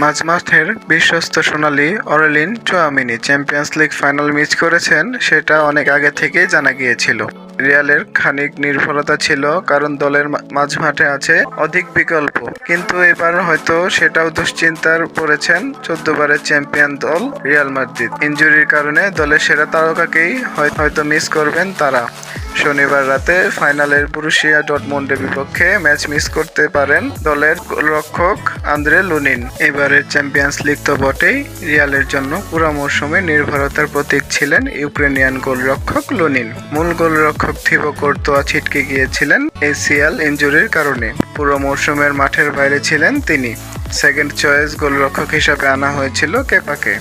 মাঝমাঠের বিশ্বস্ত সোনালী Aurelien Tchouameni Champions League final miss করেছেন, সেটা অনেক আগে থেকেই জানা গিয়েছিল। রিয়ালের খানিক নির্ভরতা ছিল, কারণ দলের মাঝমাঠে আছে অধিক বিকল্প, কিন্তু এবার হয়তো সেটাও দুশ্চিন্তার পড়েছেন 14 বারের চ্যাম্পিয়ন দল রিয়াল মাদ্রিদ। ইনজুরির কারণে দলের সেরা তারকাকেই হয়তো মিস করবেন তারা। শনিবার রাতে ফাইনালের বরুসিয়া ডর্টমুন্ডের বিপক্ষে ম্যাচ মিস করতে পারেন দলের গোলরক্ষক আন্দ্রে লুনিন। এবারের চ্যাম্পিয়ন্স লিগ তো বটেই, রিয়ালের জন্য পুরো মৌসুমে নির্ভরতার প্রতীক ছিলেন ইউক্রেনিয়ান গোলরক্ষক লুনিন। মূল গোলরক্ষক থিবো কোর্তোয়া ছিটকে গিয়েছিলেন এসিএল ইনজুরির কারণে। পুরো মৌসুমের মাঠের বাইরে ছিলেন তিনি। সেকেন্ড চয়েস গোলরক্ষক হিসাবে আনা হয়েছিল কেপাকে,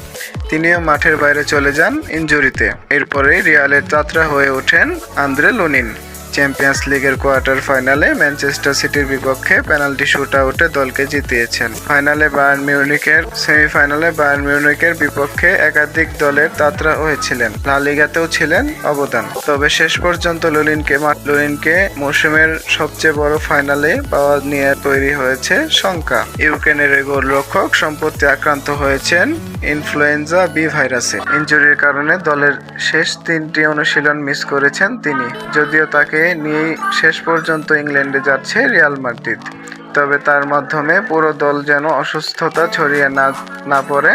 তিনিও মাঠের বাইরে চলে যান ইনজুরিতে। এরপরেই রিয়ালের যাত্রা হয়ে ওঠেন আন্দ্রে লুনিন। চ্যাম্পিয়ন্স লিগের কোয়ার্টার ফাইনালে ম্যানচেস্টার সিটির বিপক্ষে পেনাল্টি শুটআউটে দলকে জিতিয়েছেন। সেমিফাইনালে বায়ার্ন মিউনিখের বিপক্ষে একাধিক দলের যাত্রা হয়েছিলেন। লা লিগাতেও ছিলেন অবদান। তবে শেষ পর্যন্ত লুনিনকে মৌসুমের সবচেয়ে বড় ফাইনালে পাওয়া নিয়ে তৈরি হয়েছে শঙ্কা। ইউক্রেনের এই গোলরক্ষক সম্প্রতি আক্রান্ত হয়েছেন ইনফ্লুয়েঞ্জা বি ভাইরাসে। ইনজুরির কারণে দলের শেষ 3টি অনুশীলন মিস করেছেন তিনি। যদিও তাকে নিয়েই শেষ পর্যন্ত ইংল্যান্ডে যাচ্ছে রিয়াল মাদ্রিদ, তবে তার মাধ্যমে পুরো দল যেন অসুস্থতা ছড়িয়ে না পড়ে,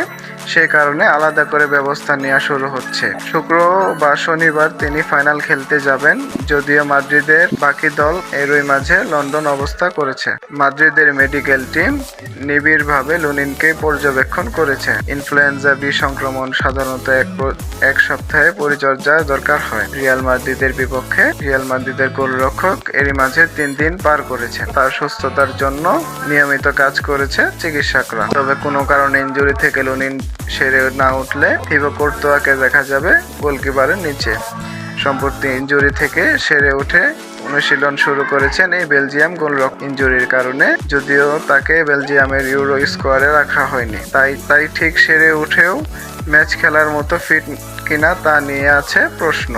সে কারণে আলাদা করে ব্যবস্থা নেওয়া শুরু হচ্ছে। শুক্র বা শনিবার তিনি ফাইনাল খেলতে যাবেন, যদিও মাদ্রিদের বাকি দল এরই মাঝে লন্ডন অবস্থান করেছে। মাদ্রিদের মেডিকেল টিম নিবিড়ভাবে লুনিনকে পর্যবেক্ষণ করেছে। ইনফ্লুয়েঞ্জা বি সংক্রমণ সাধারণত এক সপ্তাহে পরিচর্যার দরকার হয়। রিয়াল মাদ্রিদের গোলরক্ষক এরই মাঝে 3 দিন পার করেছেন। তার সুস্থতার জন্য নিয়মিত কাজ করেছে চিকিৎসকরা। তবে কোনো কারণে ইনজুরি থেকে লুনিন সেরে না উঠলে থিবো কোর্তোয়াকে দেখা যাবে গোলকিপারের নিচে। সম্প্রতি ইনজুরি থেকে সেরে উঠে অনুশীলন শুরু করেছেন এই বেলজিয়াম গোলরক্ষক। ইনজুরির কারণে যদিও তাকে বেলজিয়ামের ইউরো স্কোয়াডে রাখা হয়নি, তাই ঠিক সেরে উঠেও ম্যাচ খেলার মতো ফিট কিনা তা নিয়ে আছে প্রশ্ন।